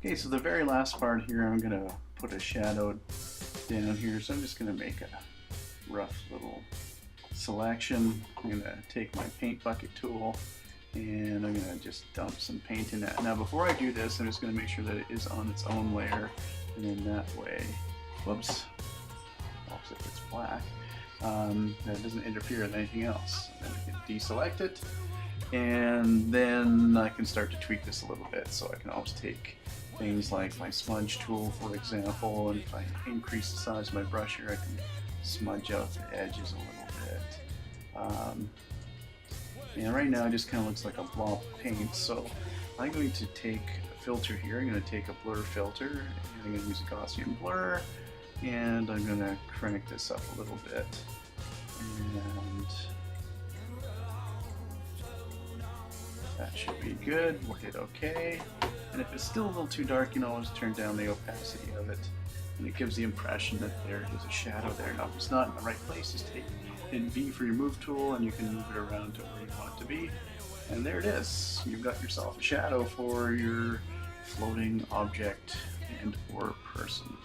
Okay, so the very last part here, I'm gonna put a shadow down here. So I'm just gonna make a rough little selection. I'm gonna take my paint bucket tool and I'm gonna just dump some paint in that. Now before I do this, I'm just gonna make sure that it is on its own layer, and then that way, whoops, helps if it's black, that it doesn't interfere with anything else. Then I can deselect it, and then I can start to tweak this a little bit. So I can always take things like my smudge tool, for example, and if I increase the size of my brush here, I can smudge out the edges a little bit. And right now it just kind of looks like a blob of paint, so I'm going to take a filter here. I'm going to take a blur filter, and I'm going to use a Gaussian blur, and I'm going to crank this up a little bit. And that should be good. We'll hit OK. And if it's still a little too dark, you can always turn down the opacity of it. And it gives the impression that there is a shadow there. Now, if it's not in the right place, just take hit V for your move tool, and you can move it around to where you want it to be. And there it is. You've got yourself a shadow for your floating object and or person.